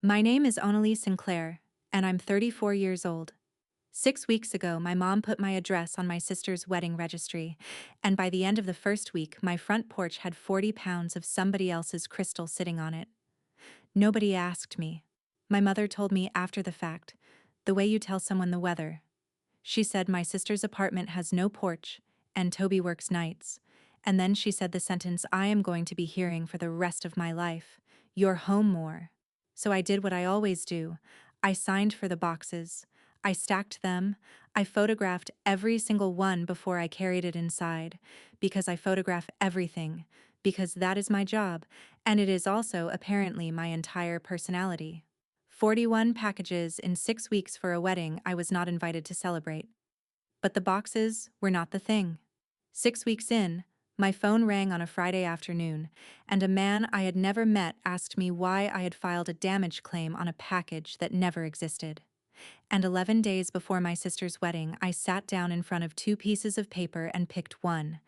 My name is Onalee Sinclair, and I'm 34 years old. 6 weeks ago, my mom put my address on my sister's wedding registry, and by the end of the first week, my front porch had 40 pounds of somebody else's crystal sitting on it. Nobody asked me. My mother told me after the fact, the way you tell someone the weather. She said my sister's apartment has no porch, and Toby works nights. And then she said the sentence I am going to be hearing for the rest of my life: "You're home more." So I did what I always do. I signed for the boxes. I stacked them. I photographed every single one before I carried it inside, because I photograph everything, because that is my job, and it is also apparently my entire personality. 41 packages in 6 weeks for a wedding I was not invited to celebrate. But the boxes were not the thing. 6 weeks in, my phone rang on a Friday afternoon, and a man I had never met asked me why I had filed a damage claim on a package that never existed. And 11 days before my sister's wedding, I sat down in front of two pieces of paper and picked one.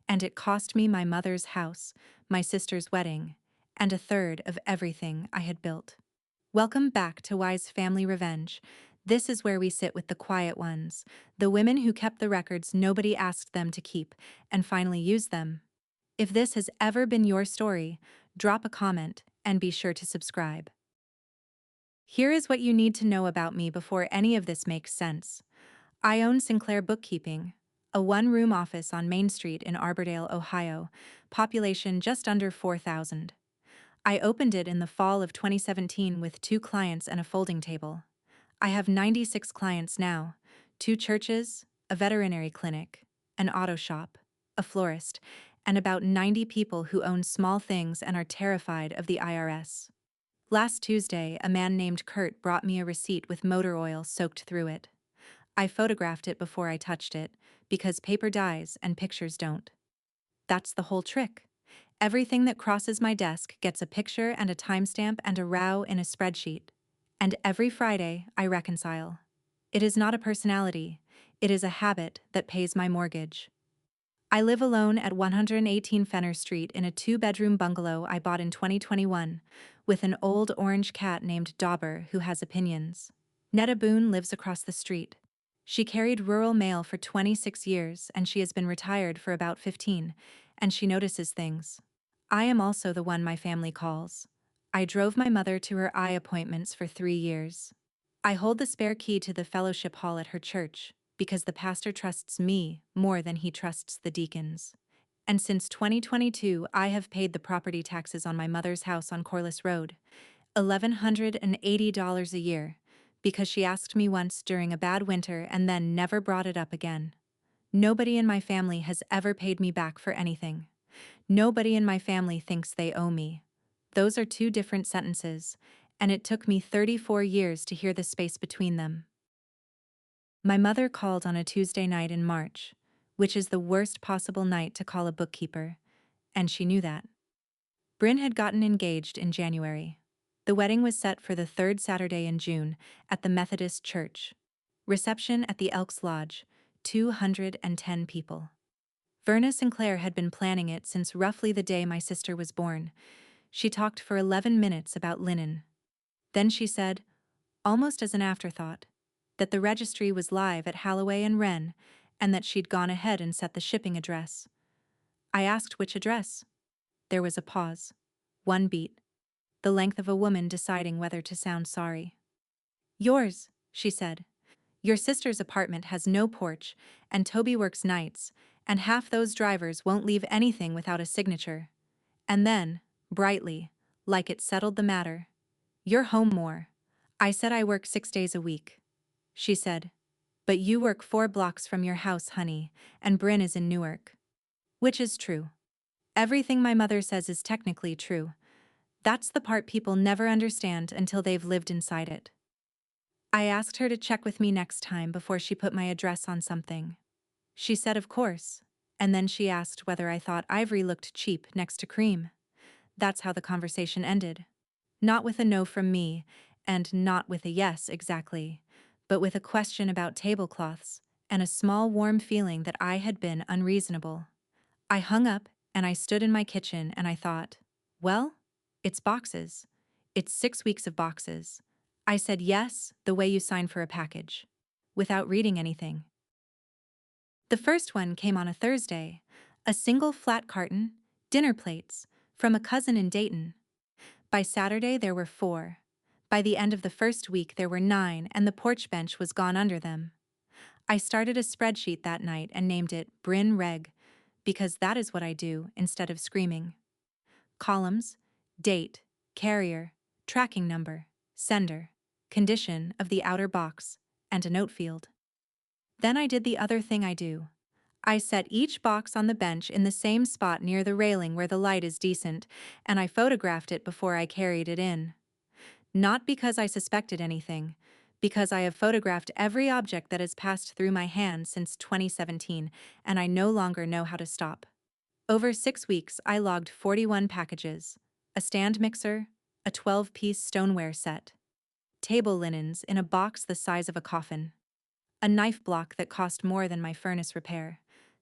And it cost me my mother's house, my sister's wedding, and a third of everything I had built. Welcome back to Wise Family Revenge. This is where we sit with the quiet ones, the women who kept the records nobody asked them to keep, and finally used them. If this has ever been your story, drop a comment and be sure to subscribe. Here is what you need to know about me before any of this makes sense. I own Sinclair Bookkeeping, a one-room office on Main Street in Arbordale, Ohio, population just under 4,000. I opened it in the fall of 2017 with 2 clients and a folding table. I have 96 clients now, 2 churches, a veterinary clinic, an auto shop, a florist, and about 90 people who own small things and are terrified of the IRS. Last Tuesday, a man named Kurt brought me a receipt with motor oil soaked through it. I photographed it before I touched it, because paper dies and pictures don't. That's the whole trick. Everything that crosses my desk gets a picture and a timestamp and a row in a spreadsheet. And every Friday, I reconcile. It is not a personality, it is a habit that pays my mortgage. I live alone at 118 Fenner Street in a 2-bedroom bungalow I bought in 2021, with an old orange cat named Dauber who has opinions. Netta Boone lives across the street. She carried rural mail for 26 years and she has been retired for about 15, and she notices things. I am also the one my family calls. I drove my mother to her eye appointments for 3 years. I hold the spare key to the fellowship hall at her church, because the pastor trusts me more than he trusts the deacons. And since 2022, I have paid the property taxes on my mother's house on Corliss Road, $1,180 a year, because she asked me once during a bad winter and then never brought it up again. Nobody in my family has ever paid me back for anything. Nobody in my family thinks they owe me. Those are 2 different sentences, and it took me 34 years to hear the space between them. My mother called on a Tuesday night in March, which is the worst possible night to call a bookkeeper, and she knew that. Bryn had gotten engaged in January. The wedding was set for the 3rd Saturday in June at the Methodist Church. Reception at the Elks Lodge, 210 people. Verna Sinclair had been planning it since roughly the day my sister was born. She talked for 11 minutes about linen. Then she said, almost as an afterthought, that the registry was live at Halloway and Wren, and that she'd gone ahead and set the shipping address. I asked which address. There was a pause. 1 beat. The length of a woman deciding whether to sound sorry. Yours, she said. Your sister's apartment has no porch, and Toby works nights, and half those drivers won't leave anything without a signature. And then, brightly, like it settled the matter, you're home more. I said I work 6 days a week. She said, but you work 4 blocks from your house, honey, and Bryn is in Newark. Which is true. Everything my mother says is technically true. That's the part people never understand until they've lived inside it. I asked her to check with me next time before she put my address on something. She said of course, and then she asked whether I thought ivory looked cheap next to cream. That's how the conversation ended. Not with a no from me, and not with a yes exactly, but with a question about tablecloths, and a small warm feeling that I had been unreasonable. I hung up, and I stood in my kitchen and I thought, well, it's boxes. It's 6 weeks of boxes. I said yes, the way you sign for a package. Without reading anything. The first one came on a Thursday. A single flat carton, dinner plates, from a cousin in Dayton. By Saturday there were 4. By the end of the first week there were 9 and the porch bench was gone under them. I started a spreadsheet that night and named it Bryn Reg, because that is what I do instead of screaming. Columns, date, carrier, tracking number, sender, condition of the outer box, and a note field. Then I did the other thing I do. I set each box on the bench in the same spot near the railing where the light is decent, and I photographed it before I carried it in. Not because I suspected anything, because I have photographed every object that has passed through my hands since 2017, and I no longer know how to stop. Over 6 weeks, I logged 41 packages, a stand mixer, a 12-piece stoneware set, table linens in a box the size of a coffin, a knife block that cost more than my furnace repair.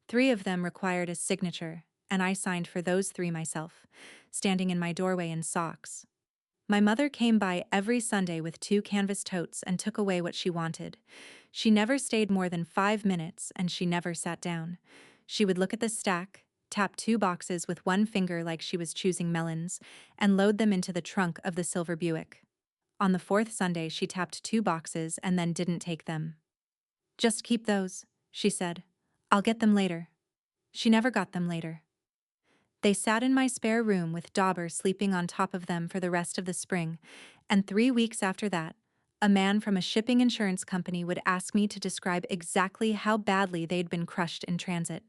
3 of them required a signature, and I signed for those 3 myself, standing in my doorway in socks. My mother came by every Sunday with 2 canvas totes and took away what she wanted. She never stayed more than 5 minutes, and she never sat down. She would look at the stack, tap 2 boxes with one finger like she was choosing melons, and load them into the trunk of the silver Buick. On the 4th Sunday, she tapped 2 boxes and then didn't take them. "Just keep those," she said. "I'll get them later." She never got them later. They sat in my spare room with Dauber sleeping on top of them for the rest of the spring, and 3 weeks after that, a man from a shipping insurance company would ask me to describe exactly how badly they'd been crushed in transit.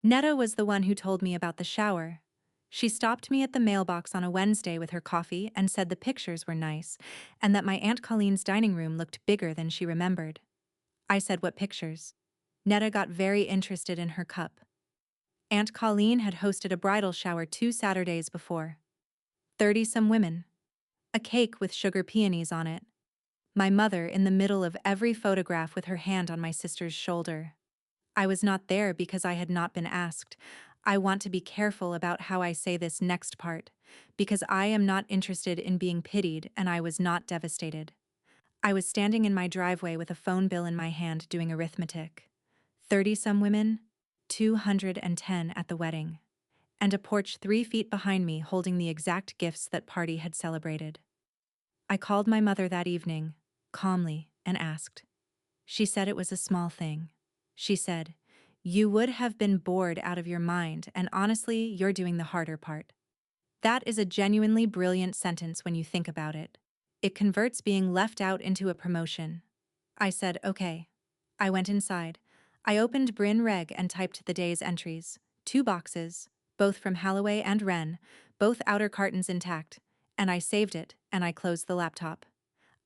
Netta was the one who told me about the shower. She stopped me at the mailbox on a Wednesday with her coffee and said the pictures were nice, and that my Aunt Colleen's dining room looked bigger than she remembered. I said, "What pictures?" Netta got very interested in her cup. Aunt Colleen had hosted a bridal shower 2 Saturdays before. 30-some women. A cake with sugar peonies on it. My mother in the middle of every photograph with her hand on my sister's shoulder. I was not there because I had not been asked. I want to be careful about how I say this next part, because I am not interested in being pitied and I was not devastated. I was standing in my driveway with a phone bill in my hand doing arithmetic. 30-some women, 210 at the wedding, and a porch 3 feet behind me holding the exact gifts that party had celebrated. I called my mother that evening, calmly, and asked. She said it was a small thing. She said, "You would have been bored out of your mind, and honestly, you're doing the harder part." That is a genuinely brilliant sentence when you think about it. It converts being left out into a promotion. I said, "Okay." I went inside. I opened Bryn Reg and typed the day's entries. 2 boxes, both from Halloway and Wren, both outer cartons intact, and I saved it, and I closed the laptop.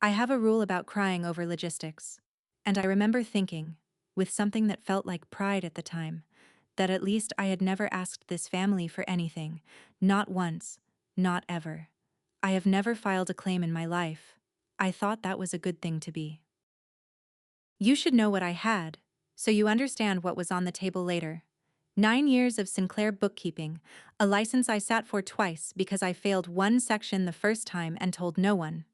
I have a rule about crying over logistics. And I remember thinking, with something that felt like pride at the time, that at least I had never asked this family for anything, not once, not ever. I have never filed a claim in my life. I thought that was a good thing to be. You should know what I had, so you understand what was on the table later. 9 years of Sinclair bookkeeping, a license I sat for twice because I failed one section the first time and told no one.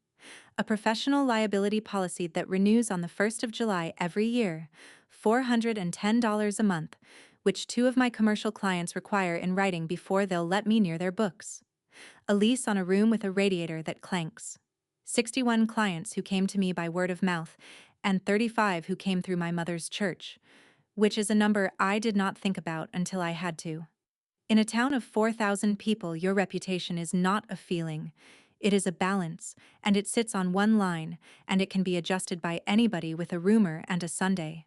A professional liability policy that renews on the 1st of July every year, $410 a month, which 2 of my commercial clients require in writing before they'll let me near their books. A lease on a room with a radiator that clanks. 61 clients who came to me by word of mouth, and 35 who came through my mother's church, which is a number I did not think about until I had to. In a town of 4,000 people, your reputation is not a feeling. It is a balance, and it sits on one line, and it can be adjusted by anybody with a rumor and a Sunday.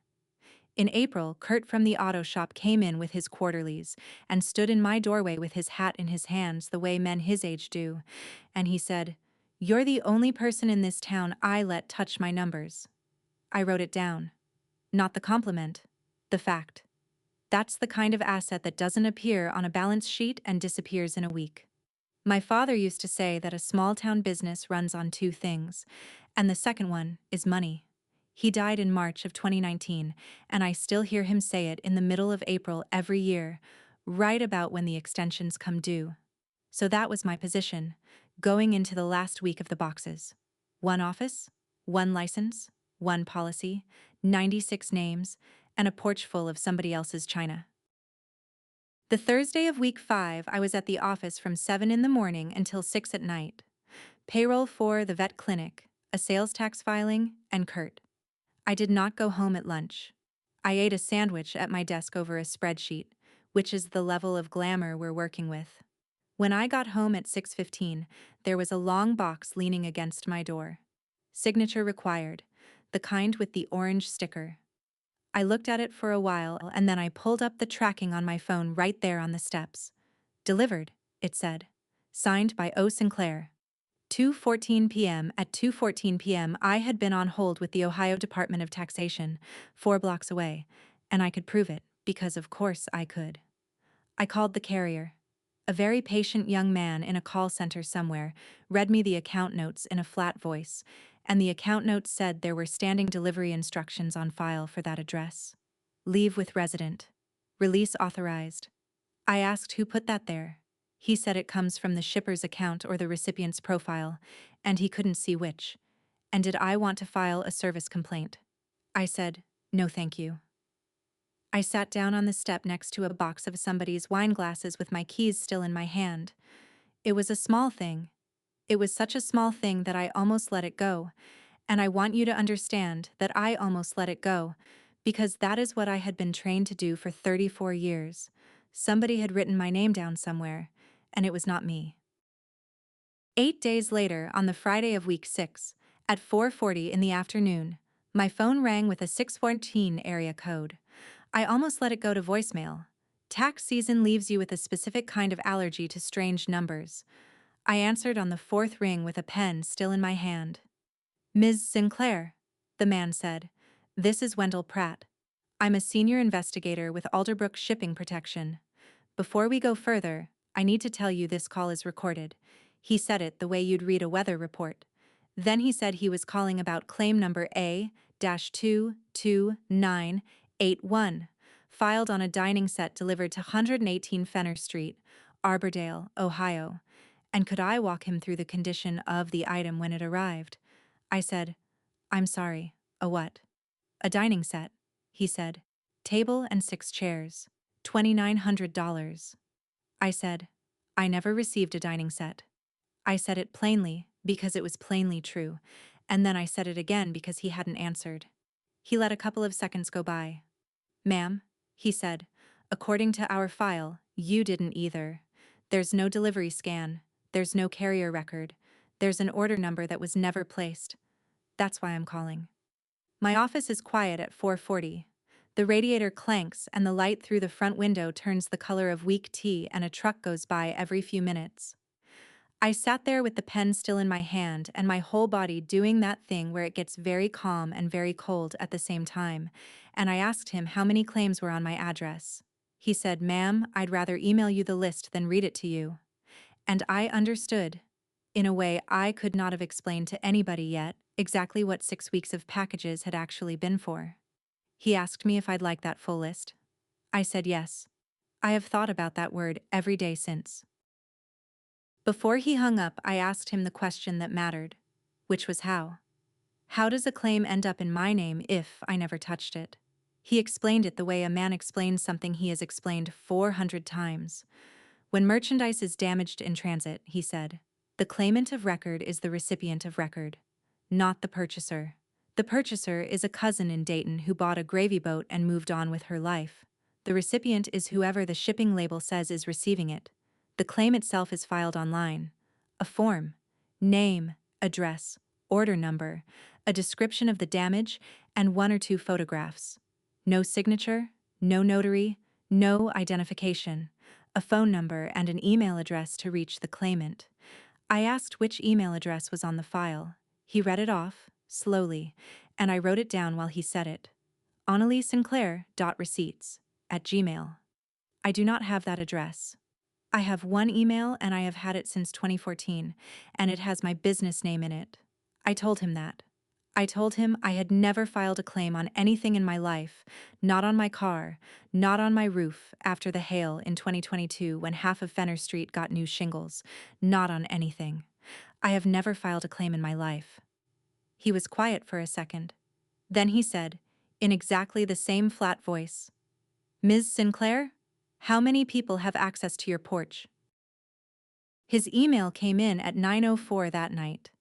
In April, Kurt from the auto shop came in with his quarterlies and stood in my doorway with his hat in his hands the way men his age do, and he said, "You're the only person in this town I let touch my numbers." I wrote it down. Not the compliment, the fact. That's the kind of asset that doesn't appear on a balance sheet and disappears in a week. My father used to say that a small-town business runs on 2 things, and the second one is money. He died in March of 2019, and I still hear him say it in the middle of April every year, right about when the extensions come due. So that was my position. going into the last week of the boxes. One office, one license, one policy, 96 names, and a porch full of somebody else's china. The Thursday of week 5, I was at the office from 7 in the morning until 6 at night. Payroll for the vet clinic, a sales tax filing, and Kurt. I did not go home at lunch. I ate a sandwich at my desk over a spreadsheet, which is the level of glamour we're working with. When I got home at 6:15, there was a long box leaning against my door. Signature required, the kind with the orange sticker. I looked at it for a while and then I pulled up the tracking on my phone right there on the steps. Delivered, it said. Signed by O. Sinclair. 2:14 p.m. At 2:14 p.m. I had been on hold with the Ohio Department of Taxation, 4 blocks away, and I could prove it, because of course I could. I called the carrier. A very patient young man in a call center somewhere read me the account notes in a flat voice, and the account notes said there were standing delivery instructions on file for that address. Leave with resident. Release authorized. I asked who put that there. He said it comes from the shipper's account or the recipient's profile, and he couldn't see which. And did I want to file a service complaint? I said, no thank you. I sat down on the step next to a box of somebody's wine glasses with my keys still in my hand. It was a small thing. It was such a small thing that I almost let it go, and I want you to understand that I almost let it go, because that is what I had been trained to do for 34 years. Somebody had written my name down somewhere, and it was not me. 8 days later, on the Friday of week 6, at 4:40 in the afternoon, my phone rang with a 614 area code. I almost let it go to voicemail. Tax season leaves you with a specific kind of allergy to strange numbers. I answered on the 4th ring with a pen still in my hand. Ms. Sinclair, the man said. This is Wendell Pratt. I'm a senior investigator with Alderbrook Shipping Protection. Before we go further, I need to tell you this call is recorded. He said it the way you'd read a weather report. Then he said he was calling about claim number A-22981, filed on a dining set delivered to 118 Fenner Street, Arbordale, Ohio. And could I walk him through the condition of the item when it arrived? I said, I'm sorry, a what? A dining set, he said. Table and 6 chairs. $2,900. I said, I never received a dining set. I said it plainly, because it was plainly true, and then I said it again because he hadn't answered. He let a couple of seconds go by. Ma'am, he said, according to our file, you didn't either. There's no delivery scan, there's no carrier record, there's an order number that was never placed. That's why I'm calling. My office is quiet at 4:40. The radiator clanks and the light through the front window turns the color of weak tea and a truck goes by every few minutes. I sat there with the pen still in my hand and my whole body doing that thing where it gets very calm and very cold at the same time, and I asked him how many claims were on my address. He said, ma'am, I'd rather email you the list than read it to you. And I understood, in a way I could not have explained to anybody yet, exactly what 6 weeks of packages had actually been for. He asked me if I'd like that full list. I said yes. I have thought about that word every day since. Before he hung up, I asked him the question that mattered, which was how. How does a claim end up in my name if I never touched it? He explained it the way a man explains something he has explained 400 times. When merchandise is damaged in transit, he said, the claimant of record is the recipient of record, not the purchaser. The purchaser is a cousin in Dayton who bought a gravy boat and moved on with her life. The recipient is whoever the shipping label says is receiving it. The claim itself is filed online. A form, name, address, order number, a description of the damage, and 1 or 2 photographs. No signature, no notary, no identification. A phone number and an email address to reach the claimant. I asked which email address was on the file. He read it off, slowly, and I wrote it down while he said it. Onalee Sinclair @gmail. I do not have that address. I have one email and I have had it since 2014, and it has my business name in it. I told him that. I told him I had never filed a claim on anything in my life, not on my car, not on my roof after the hail in 2022 when half of Fenner Street got new shingles, not on anything. I have never filed a claim in my life. He was quiet for a second. Then he said, in exactly the same flat voice, Ms. Sinclair, how many people have access to your porch? His email came in at 9:04 that night.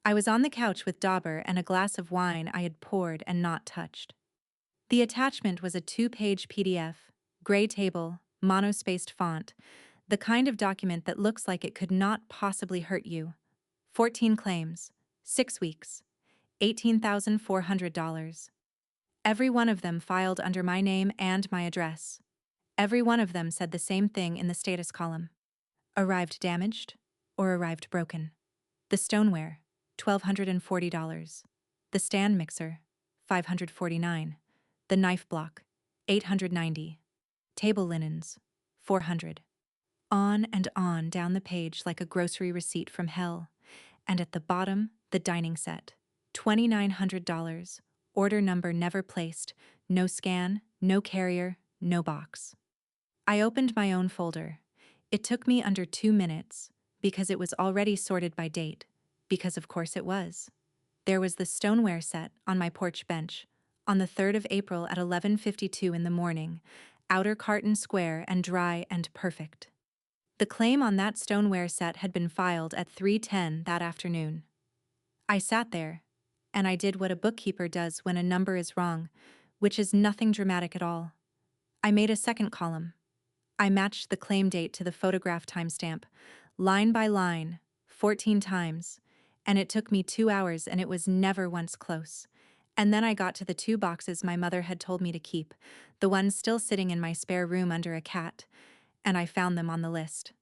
I was on the couch with Dauber and a glass of wine I had poured and not touched. The attachment was a 2-page PDF, gray table, monospaced font, the kind of document that looks like it could not possibly hurt you. 14 claims, 6 weeks, $18,400. Every one of them filed under my name and my address. Every one of them said the same thing in the status column. Arrived damaged or arrived broken. The stoneware, $1,240. The stand mixer, $549. The knife block, $890. Table linens, $400. On and on down the page like a grocery receipt from hell. And at the bottom, the dining set, $2,900. Order number never placed, no scan, no carrier, no box. I opened my own folder. It took me under 2 minutes, because it was already sorted by date, because of course it was. There was the stoneware set on my porch bench, on the 3rd of April at 11:52 in the morning, outer carton square and dry and perfect. The claim on that stoneware set had been filed at 3:10 that afternoon. I sat there, and I did what a bookkeeper does when a number is wrong, which is nothing dramatic at all. I made a second column. I matched the claim date to the photograph timestamp, line by line, 14 times, and it took me 2 hours and it was never once close. And then I got to the 2 boxes my mother had told me to keep, the ones still sitting in my spare room under a cat, and I found them on the list.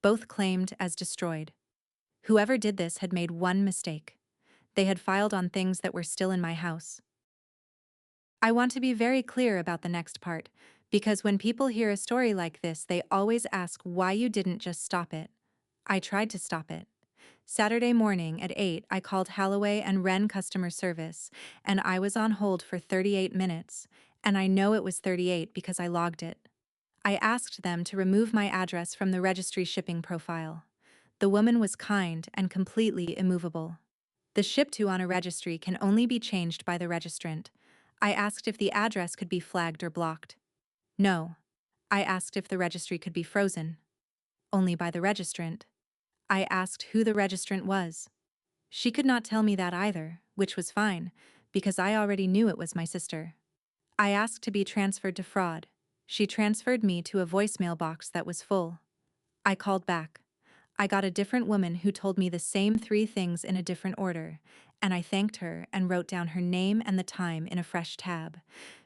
Both claimed as destroyed. Whoever did this had made one mistake. They had filed on things that were still in my house. I want to be very clear about the next part, because when people hear a story like this, they always ask why you didn't just stop it. I tried to stop it. Saturday morning at 8, I called Halloway and Wren customer service, and I was on hold for 38 minutes, and I know it was 38 because I logged it. I asked them to remove my address from the registry shipping profile. The woman was kind and completely immovable. The ship to on a registry can only be changed by the registrant. I asked if the address could be flagged or blocked. No. I asked if the registry could be frozen. Only by the registrant. I asked who the registrant was. She could not tell me that either, which was fine, because I already knew it was my sister. I asked to be transferred to fraud. She transferred me to a voicemail box that was full. I called back. I got a different woman who told me the same 3 things in a different order, and I thanked her and wrote down her name and the time in a fresh tab,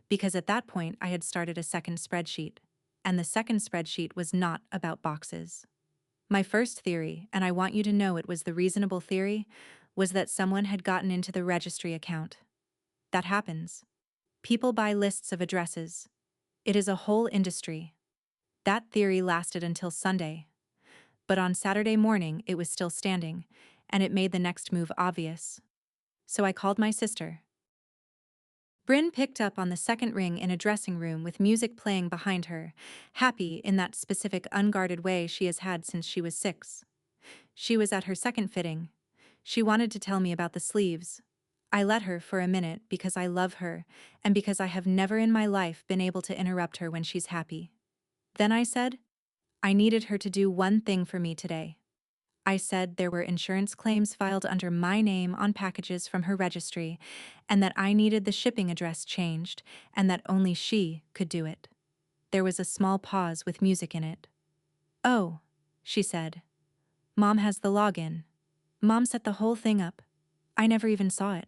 because at that point I had started a second spreadsheet, and the second spreadsheet was not about boxes. My first theory, and I want you to know it was the reasonable theory, was that someone had gotten into the registry account. That happens. People buy lists of addresses. It is a whole industry. That theory lasted until Sunday. But on Saturday morning it was still standing, and it made the next move obvious. So I called my sister. Bryn picked up on the second ring in a dressing room with music playing behind her, happy in that specific unguarded way she has had since she was 6. She was at her second fitting. She wanted to tell me about the sleeves. I let her for a minute because I love her and because I have never in my life been able to interrupt her when she's happy. Then I said, I needed her to do one thing for me today. I said there were insurance claims filed under my name on packages from her registry, and that I needed the shipping address changed, and that only she could do it. There was a small pause with music in it. Oh, she said. Mom has the login. Mom set the whole thing up. I never even saw it.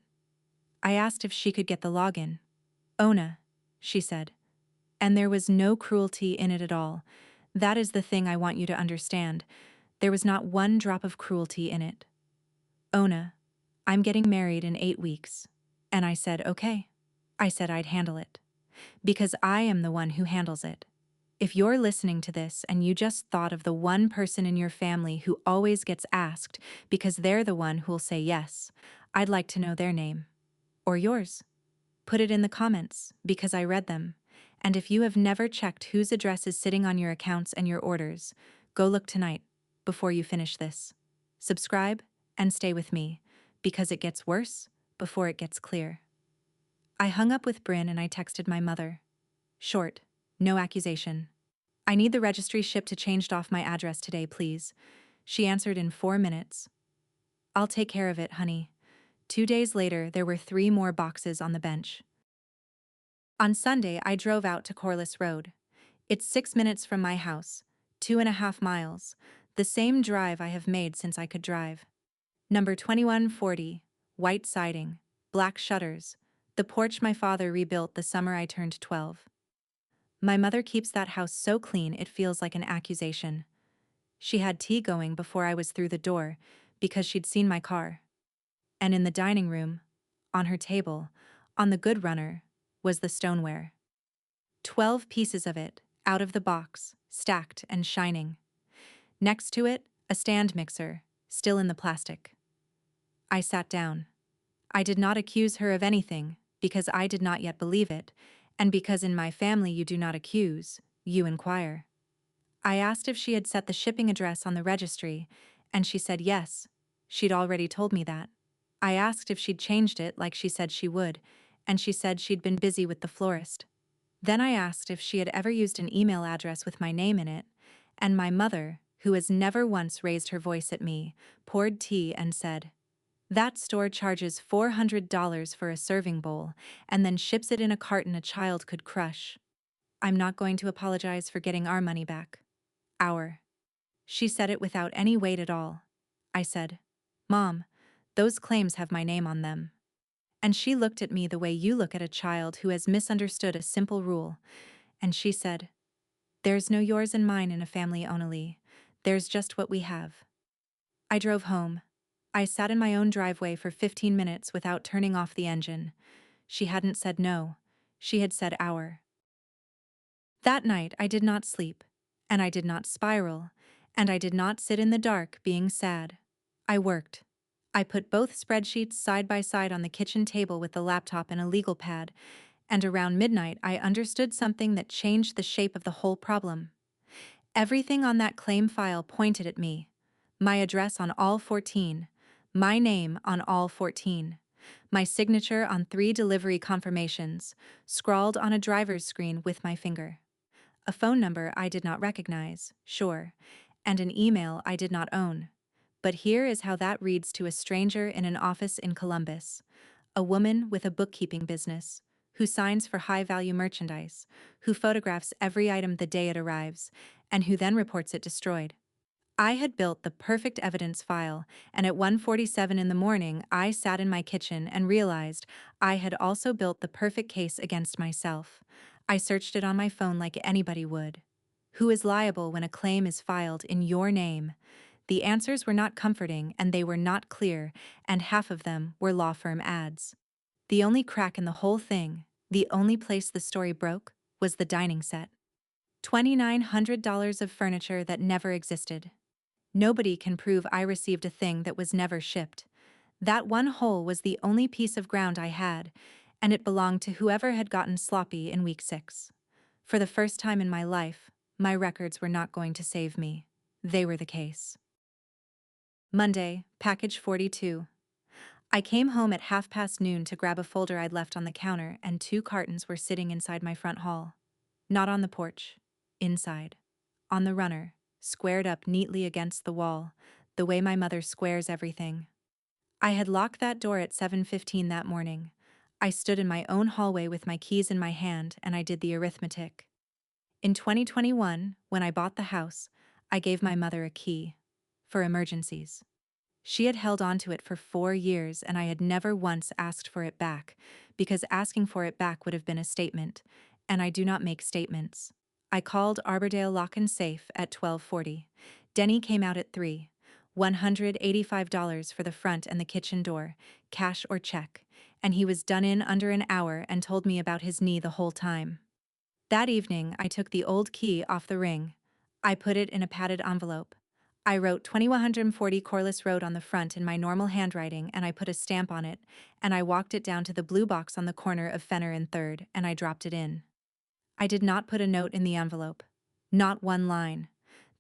I asked if she could get the login. Ona, she said. And there was no cruelty in it at all. That is the thing I want you to understand. There was not one drop of cruelty in it. Ona, I'm getting married in 8 weeks. And I said, okay. I said I'd handle it. Because I am the one who handles it. If you're listening to this and you just thought of the one person in your family who always gets asked because they're the one who'll say yes, I'd like to know their name. Or yours. Put it in the comments, because I read them. And if you have never checked whose address is sitting on your accounts and your orders, go look tonight, before you finish this. Subscribe, and stay with me, because it gets worse before it gets clear. I hung up with Bryn and I texted my mother. Short, no accusation. I need the registry ship to changed off my address today, please. She answered in 4 minutes. I'll take care of it, honey. 2 days later, there were 3 more boxes on the bench. On Sunday, I drove out to Corliss Road. It's 6 minutes from my house, 2.5 miles, the same drive I have made since I could drive. Number 2140, white siding, black shutters, the porch my father rebuilt the summer I turned 12. My mother keeps that house so clean it feels like an accusation. She had tea going before I was through the door, because she'd seen my car. And in the dining room, on her table, on the good runner, was the stoneware. 12 pieces of it, out of the box, stacked and shining. Next to it, a stand mixer, still in the plastic. I sat down. I did not accuse her of anything, because I did not yet believe it, and because in my family you do not accuse, you inquire. I asked if she had set the shipping address on the registry, and she said yes. She'd already told me that. I asked if she'd changed it like she said she would, and she said she'd been busy with the florist. Then I asked if she had ever used an email address with my name in it, and my mother, who has never once raised her voice at me, poured tea and said, "That store charges $400 for a serving bowl and then ships it in a carton a child could crush. I'm not going to apologize for getting our money back. Our." She said it without any weight at all. I said, "Mom, those claims have my name on them." And she looked at me the way you look at a child who has misunderstood a simple rule, and she said, "There's no yours and mine in a family, Onalee. There's just what we have." I drove home. I sat in my own driveway for 15 minutes without turning off the engine. She hadn't said no. She had said our. That night I did not sleep, and I did not spiral, and I did not sit in the dark being sad. I worked. I put both spreadsheets side by side on the kitchen table with the laptop and a legal pad, and around midnight I understood something that changed the shape of the whole problem. Everything on that claim file pointed at me. My address on all 14. My name on all 14. My signature on 3 delivery confirmations, scrawled on a driver's screen with my finger. A phone number I did not recognize, sure, and an email I did not own. But here is how that reads to a stranger in an office in Columbus. A woman with a bookkeeping business, who signs for high-value merchandise, who photographs every item the day it arrives, and who then reports it destroyed. I had built the perfect evidence file, and at 1:47 in the morning I sat in my kitchen and realized I had also built the perfect case against myself. I searched it on my phone like anybody would. Who is liable when a claim is filed in your name? The answers were not comforting and they were not clear, and half of them were law firm ads. The only crack in the whole thing, the only place the story broke, was the dining set. $2,900 of furniture that never existed. Nobody can prove I received a thing that was never shipped. That one hole was the only piece of ground I had, and it belonged to whoever had gotten sloppy in week 6. For the first time in my life, my records were not going to save me. They were the case. Monday, package 42. I came home at noon to grab a folder I'd left on the counter, and 2 cartons were sitting inside my front hall. Not on the porch. Inside. On the runner, squared up neatly against the wall, the way my mother squares everything. I had locked that door at 7:15 that morning. I stood in my own hallway with my keys in my hand and I did the arithmetic. In 2021, when I bought the house, I gave my mother a key. For emergencies. She had held onto it for 4 years and I had never once asked for it back, because asking for it back would have been a statement, and I do not make statements. I called Arbordale Lock and Safe at 12:40. Denny came out at 3. $185 for the front and the kitchen door, cash or check, and he was done in under an hour and told me about his knee the whole time. That evening, I took the old key off the ring. I put it in a padded envelope. I wrote 2140 Corliss Road on the front in my normal handwriting and I put a stamp on it, and I walked it down to the blue box on the corner of Fenner and 3rd and I dropped it in. I did not put a note in the envelope. Not one line.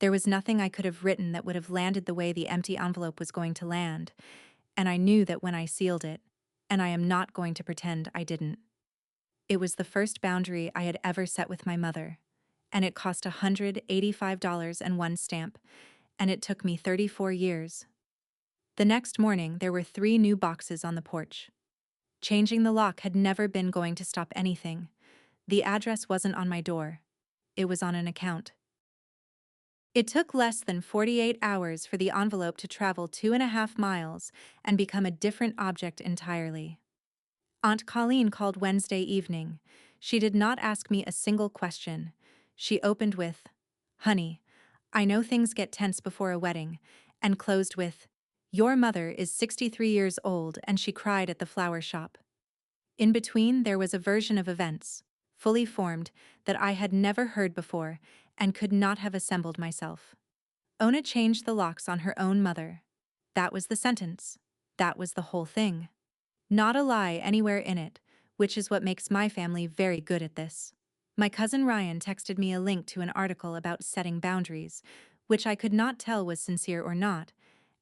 There was nothing I could have written that would have landed the way the empty envelope was going to land, and I knew that when I sealed it, and I am not going to pretend I didn't. It was the first boundary I had ever set with my mother, and it cost $185 and one stamp, and it took me 34 years. The next morning, there were 3 new boxes on the porch. Changing the lock had never been going to stop anything. The address wasn't on my door. It was on an account. It took less than 48 hours for the envelope to travel 2.5 miles and become a different object entirely. Aunt Colleen called Wednesday evening. She did not ask me a single question. She opened with, "Honey, I know things get tense before a wedding," and closed with, "Your mother is 63 years old and she cried at the flower shop." In between, there was a version of events, fully formed, that I had never heard before and could not have assembled myself. Ona changed the locks on her own mother. That was the sentence. That was the whole thing. Not a lie anywhere in it, which is what makes my family very good at this. My cousin Ryan texted me a link to an article about setting boundaries, which I could not tell was sincere or not,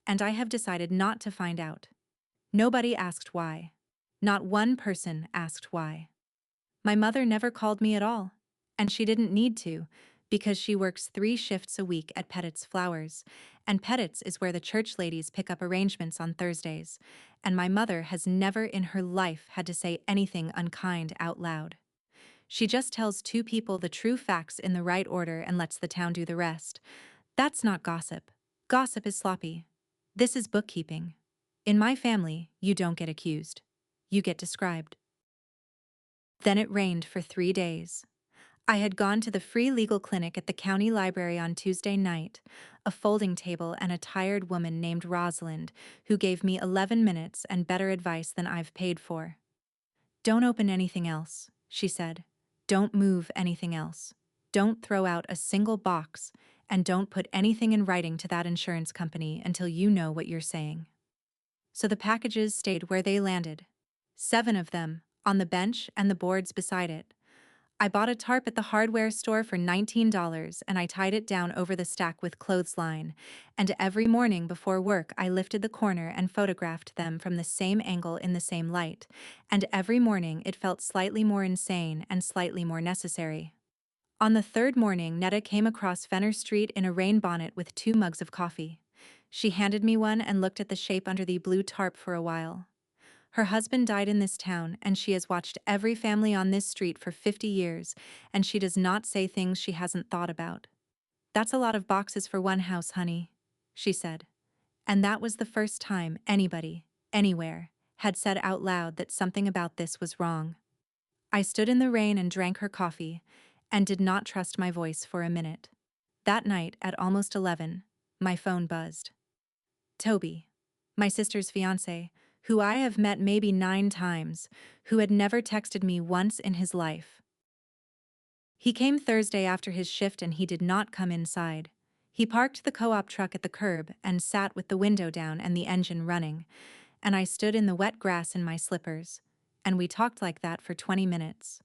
and I have decided not to find out. Nobody asked why. Not one person asked why. My mother never called me at all, and she didn't need to, because she works 3 shifts a week at Pettit's Flowers, and Pettit's is where the church ladies pick up arrangements on Thursdays, and my mother has never in her life had to say anything unkind out loud. She just tells 2 people the true facts in the right order and lets the town do the rest. That's not gossip. Gossip is sloppy. This is bookkeeping. In my family, you don't get accused. You get described. Then it rained for 3 days. I had gone to the free legal clinic at the county library on Tuesday night, a folding table and a tired woman named Rosalind, who gave me 11 minutes and better advice than I've paid for. "Don't open anything else," she said. "Don't move anything else. Don't throw out a single box, and don't put anything in writing to that insurance company until you know what you're saying." So the packages stayed where they landed. 7 of them, on the bench and the boards beside it. I bought a tarp at the hardware store for $19 and I tied it down over the stack with clothesline, and every morning before work I lifted the corner and photographed them from the same angle in the same light, and every morning it felt slightly more insane and slightly more necessary. On the 3rd morning, Netta came across Fenner Street in a rain bonnet with 2 mugs of coffee. She handed me one and looked at the shape under the blue tarp for a while. Her husband died in this town, and she has watched every family on this street for 50 years, and she does not say things she hasn't thought about. "That's a lot of boxes for one house, honey," she said. And that was the first time anybody, anywhere, had said out loud that something about this was wrong. I stood in the rain and drank her coffee, and did not trust my voice for a minute. That night, at almost 11, my phone buzzed. Toby, my sister's fiancé, who I have met maybe 9 times, who had never texted me once in his life. He came Thursday after his shift and he did not come inside. He parked the co-op truck at the curb and sat with the window down and the engine running, and I stood in the wet grass in my slippers, and we talked like that for 20 minutes.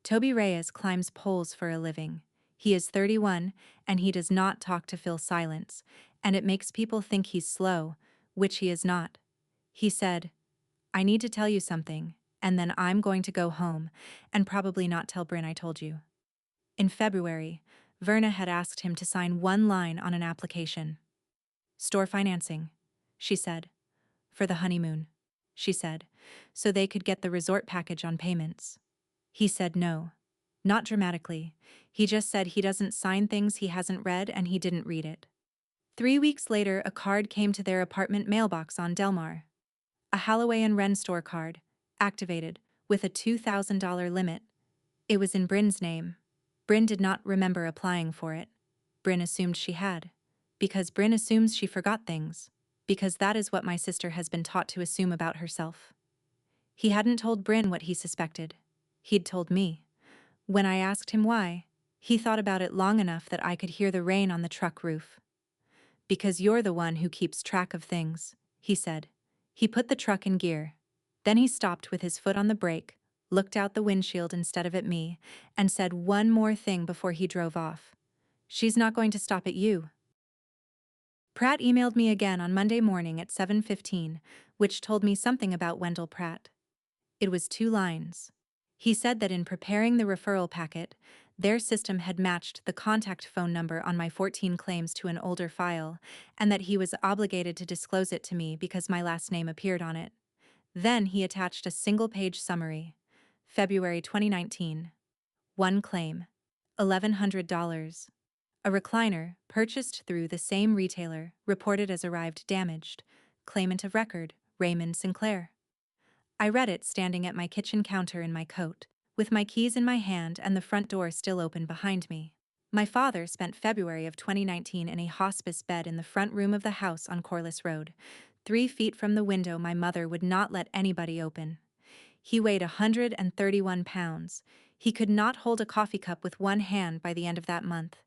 Toby Reyes climbs poles for a living. He is 31, and he does not talk to fill silence, and it makes people think he's slow, which he is not. He said, "I need to tell you something, and then I'm going to go home, and probably not tell Bryn I told you." In February, Verna had asked him to sign 1 line on an application. "Store financing," she said. "For the honeymoon," she said, "so they could get the resort package on payments." He said no. Not dramatically. He just said he doesn't sign things he hasn't read and he didn't read it. 3 weeks later, a card came to their apartment mailbox on Delmar. A Halloway and Wren store card, activated, with a $2,000 limit. It was in Bryn's name. Bryn did not remember applying for it. Bryn assumed she had. Because Bryn assumes she forgot things. Because that is what my sister has been taught to assume about herself. He hadn't told Bryn what he suspected. He'd told me. When I asked him why, he thought about it long enough that I could hear the rain on the truck roof. "Because you're the one who keeps track of things," he said. He put the truck in gear. Then he stopped with his foot on the brake, looked out the windshield instead of at me, and said one more thing before he drove off. "She's not going to stop at you," Pratt emailed me again on Monday morning at 7:15, which told me something about Wendell Pratt. It was 2 lines. He said that in preparing the referral packet, their system had matched the contact phone number on my 14 claims to an older file, and that he was obligated to disclose it to me because my last name appeared on it. Then he attached a single-page summary. February 2019. 1 claim. $1,100. A recliner, purchased through the same retailer, reported as arrived damaged. Claimant of record, Raymond Sinclair. I read it standing at my kitchen counter in my coat, with my keys in my hand and the front door still open behind me. My father spent February of 2019 in a hospice bed in the front room of the house on Corliss Road. 3 feet from the window my mother would not let anybody open. He weighed 131 pounds. He could not hold a coffee cup with one hand by the end of that month.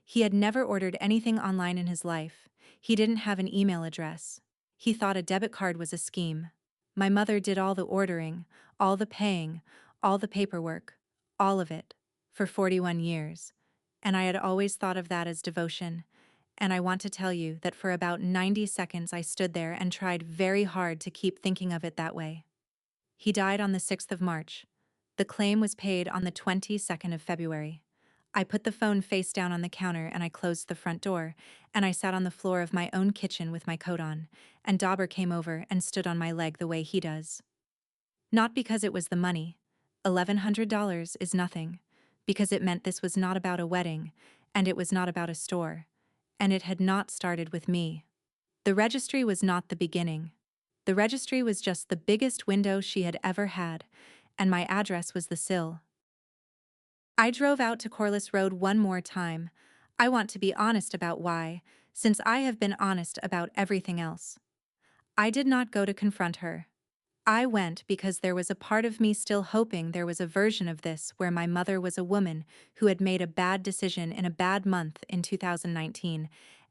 He had never ordered anything online in his life. He didn't have an email address. He thought a debit card was a scheme. My mother did all the ordering, all the paying, all the paperwork, all of it, for 41 years. And I had always thought of that as devotion. And I want to tell you that for about 90 seconds I stood there and tried very hard to keep thinking of it that way. He died on the 6th of March. The claim was paid on the 22nd of February. I put the phone face down on the counter and I closed the front door, and I sat on the floor of my own kitchen with my coat on, and Dauber came over and stood on my leg the way he does. Not because it was the money. $1,100 is nothing. Because it meant this was not about a wedding, and it was not about a store. And it had not started with me. The registry was not the beginning. The registry was just the biggest window she had ever had, and my address was the sill. I drove out to Corliss Road one more time. I want to be honest about why, since I have been honest about everything else. I did not go to confront her. I went because there was a part of me still hoping there was a version of this where my mother was a woman who had made a bad decision in a bad month in 2019,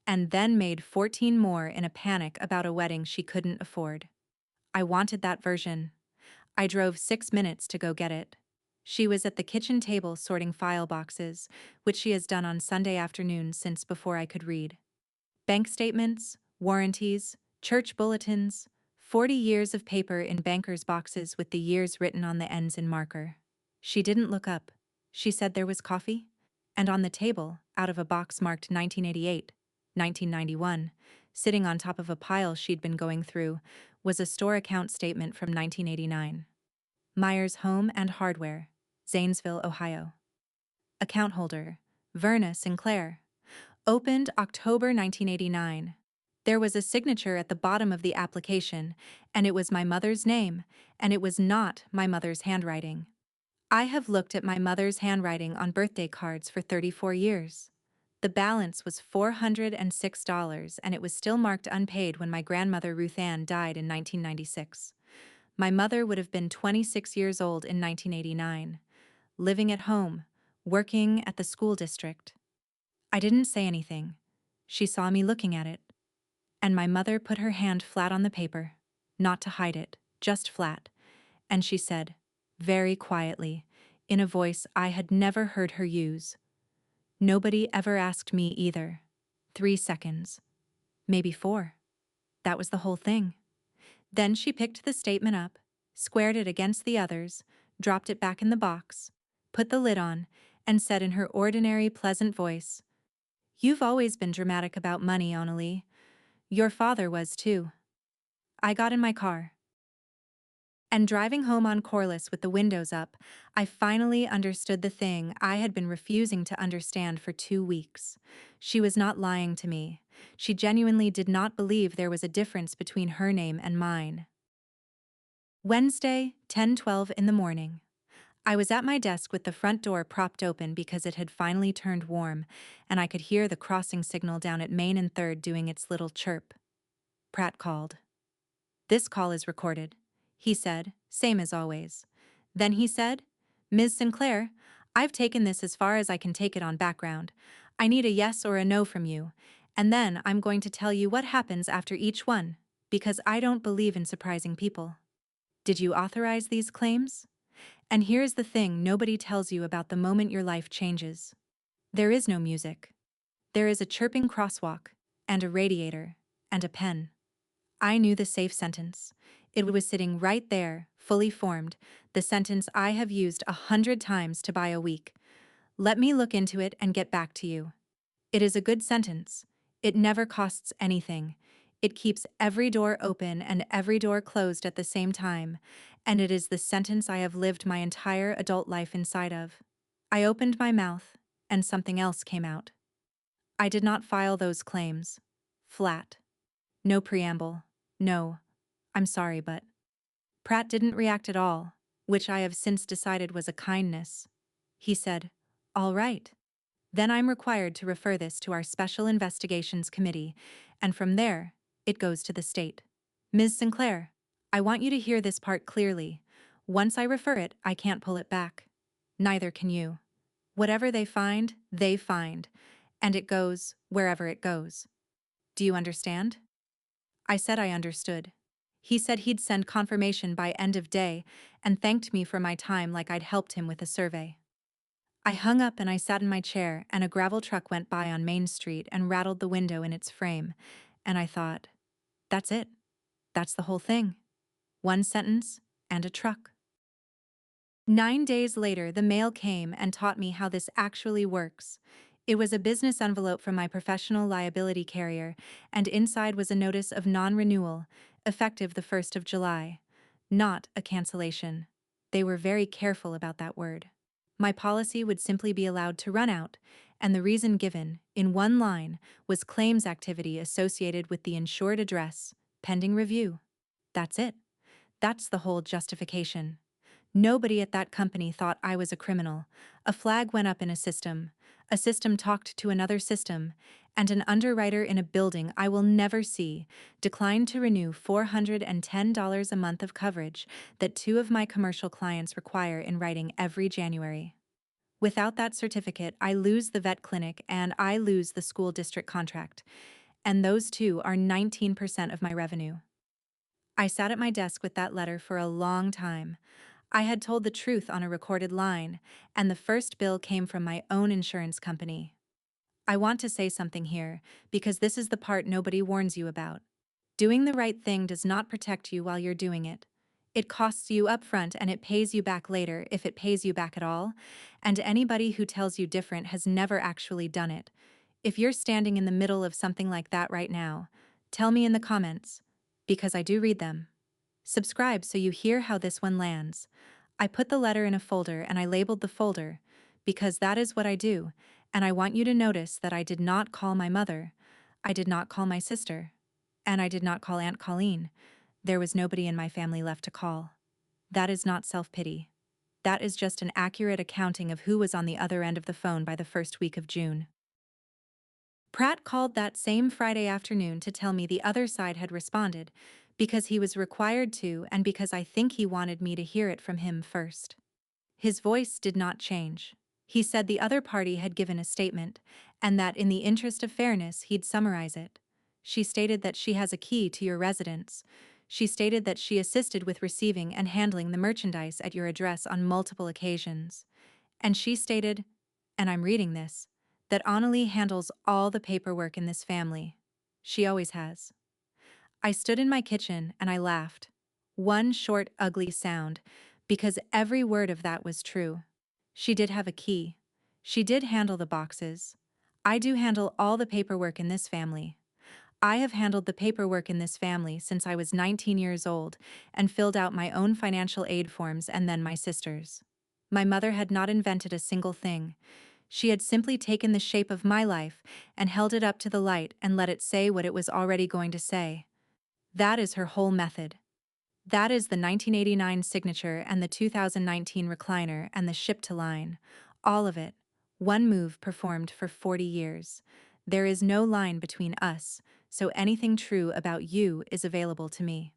and then made 14 more in a panic about a wedding she couldn't afford. I wanted that version. I drove 6 minutes to go get it. She was at the kitchen table sorting file boxes, which she has done on Sunday afternoons since before I could read. Bank statements, warranties, church bulletins, 40 years of paper in banker's boxes with the years written on the ends in marker. She didn't look up. She said there was coffee. And on the table, out of a box marked 1988, 1991, sitting on top of a pile she'd been going through, was a store account statement from 1989. Myers Home and Hardware, Zanesville, Ohio. Account holder, Verna Sinclair. Opened October 1989. There was a signature at the bottom of the application, and it was my mother's name, and it was not my mother's handwriting. I have looked at my mother's handwriting on birthday cards for 34 years. The balance was $406, and it was still marked unpaid when my grandmother Ruth Ann died in 1996. My mother would have been 26 years old in 1989, living at home, working at the school district. I didn't say anything. She saw me looking at it. And my mother put her hand flat on the paper, not to hide it, just flat, and she said, very quietly, in a voice I had never heard her use, "Nobody ever asked me either." 3 seconds. Maybe 4. That was the whole thing. Then she picked the statement up, squared it against the others, dropped it back in the box, put the lid on, and said in her ordinary pleasant voice, "You've always been dramatic about money, Onalee. Your father was too." I got in my car. And driving home on Corliss with the windows up, I finally understood the thing I had been refusing to understand for 2 weeks. She was not lying to me. She genuinely did not believe there was a difference between her name and mine. Wednesday, 10:12 in the morning. I was at my desk with the front door propped open because it had finally turned warm, and I could hear the crossing signal down at Main and 3rd doing its little chirp. Pratt called. "This call is recorded," he said, same as always. Then he said, "Ms. Sinclair, I've taken this as far as I can take it on background. I need a yes or a no from you, and then I'm going to tell you what happens after each one, because I don't believe in surprising people. Did you authorize these claims? And here's the thing nobody tells you about the moment your life changes. There is no music. There is a chirping crosswalk, and a radiator, and a pen. I knew the safe sentence. It was sitting right there, fully formed, the sentence I have used 100 times to buy a week. Let me look into it and get back to you. It is a good sentence. It never costs anything. It keeps every door open and every door closed at the same time, and it is the sentence I have lived my entire adult life inside of. I opened my mouth, and something else came out. I did not file those claims. Flat. No preamble. No, I'm sorry, but. Pratt didn't react at all, which I have since decided was a kindness. He said, "All right. Then I'm required to refer this to our Special Investigations Committee, and from there, it goes to the state. Ms. Sinclair, I want you to hear this part clearly. Once I refer it, I can't pull it back. Neither can you. Whatever they find, and it goes wherever it goes. Do you understand?" I said I understood. He said he'd send confirmation by end of day and thanked me for my time like I'd helped him with a survey. I hung up and I sat in my chair, and a gravel truck went by on Main Street and rattled the window in its frame, and I thought, that's it. That's the whole thing. One sentence and a truck. 9 days later, the mail came and taught me how this actually works. It was a business envelope from my professional liability carrier, and inside was a notice of non-renewal, effective the 1st of July. Not a cancellation. They were very careful about that word. My policy would simply be allowed to run out, and the reason given, in one line, was claims activity associated with the insured address, pending review. That's it. That's the whole justification. Nobody at that company thought I was a criminal. A flag went up in a system talked to another system, and an underwriter in a building I will never see declined to renew $410 a month of coverage that 2 of my commercial clients require in writing every January. Without that certificate, I lose the vet clinic and I lose the school district contract, and those two are 19% of my revenue. I sat at my desk with that letter for a long time. I had told the truth on a recorded line, and the first bill came from my own insurance company. I want to say something here, because this is the part nobody warns you about. Doing the right thing does not protect you while you're doing it. It costs you upfront and it pays you back later, if it pays you back at all, and anybody who tells you different has never actually done it. If you're standing in the middle of something like that right now, tell me in the comments, because I do read them. Subscribe so you hear how this one lands. I put the letter in a folder and I labeled the folder, because that is what I do, and I want you to notice that I did not call my mother, I did not call my sister, and I did not call Aunt Colleen. There was nobody in my family left to call. That is not self-pity. That is just an accurate accounting of who was on the other end of the phone by the first week of June. Pratt called that same Friday afternoon to tell me the other side had responded, because he was required to and because I think he wanted me to hear it from him first. His voice did not change. He said the other party had given a statement, and that in the interest of fairness he'd summarize it. She stated that she has a key to your residence. She stated that she assisted with receiving and handling the merchandise at your address on multiple occasions. And she stated, and I'm reading this, that Onalee handles all the paperwork in this family. She always has. I stood in my kitchen and I laughed. One short, ugly sound, because every word of that was true. She did have a key. She did handle the boxes. I do handle all the paperwork in this family. I have handled the paperwork in this family since I was 19 years old and filled out my own financial aid forms and then my sister's. My mother had not invented a single thing. She had simply taken the shape of my life and held it up to the light and let it say what it was already going to say. That is her whole method. That is the 1989 signature and the 2019 recliner and the ship to line. All of it. One move performed for 40 years. There is no line between us, so anything true about you is available to me.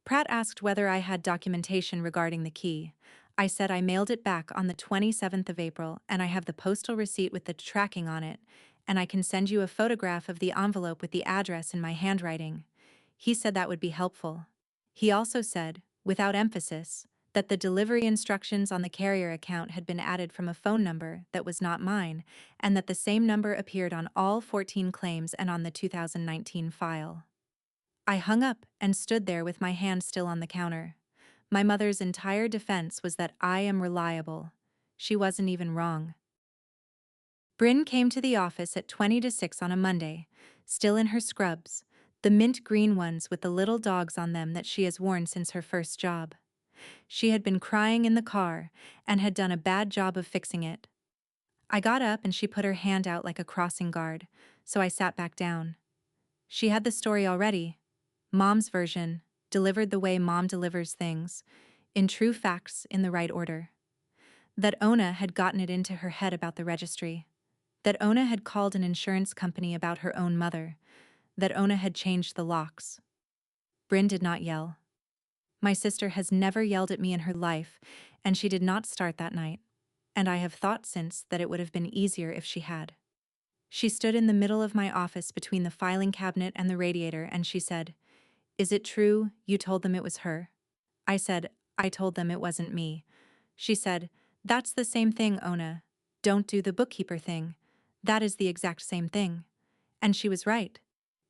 Pratt asked whether I had documentation regarding the key. I said I mailed it back on the 27th of April and I have the postal receipt with the tracking on it, and I can send you a photograph of the envelope with the address in my handwriting. He said that would be helpful. He also said, without emphasis, that the delivery instructions on the carrier account had been added from a phone number that was not mine, and that the same number appeared on all 14 claims and on the 2019 file. I hung up and stood there with my hand still on the counter. My mother's entire defense was that I am reliable. She wasn't even wrong. Bryn came to the office at 20 to 6 on a Monday, still in her scrubs, the mint green ones with the little dogs on them that she has worn since her first job. She had been crying in the car and had done a bad job of fixing it. I got up and she put her hand out like a crossing guard, so I sat back down. She had the story already. Mom's version, delivered the way Mom delivers things, in true facts in the right order. That Ona had gotten it into her head about the registry. That Ona had called an insurance company about her own mother. That Ona had changed the locks. Bryn did not yell. My sister has never yelled at me in her life, and she did not start that night. And I have thought since that it would have been easier if she had. She stood in the middle of my office between the filing cabinet and the radiator and she said, "Is it true you told them it was her?" I said, "I told them it wasn't me." She said, "That's the same thing, Ona. Don't do the bookkeeper thing. That is the exact same thing." And she was right.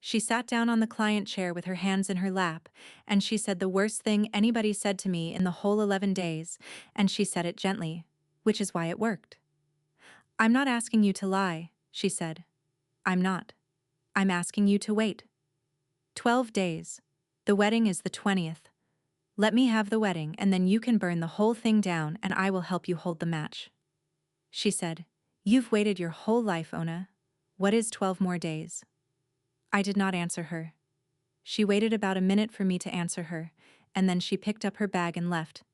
She sat down on the client chair with her hands in her lap, and she said the worst thing anybody said to me in the whole 11 days, and she said it gently, which is why it worked. "I'm not asking you to lie," she said. "I'm not. I'm asking you to wait. 12 days. The wedding is the 20th. Let me have the wedding and then you can burn the whole thing down and I will help you hold the match." She said, "You've waited your whole life, Ona. What is 12 more days?" I did not answer her. She waited about a minute for me to answer her, and then she picked up her bag and left.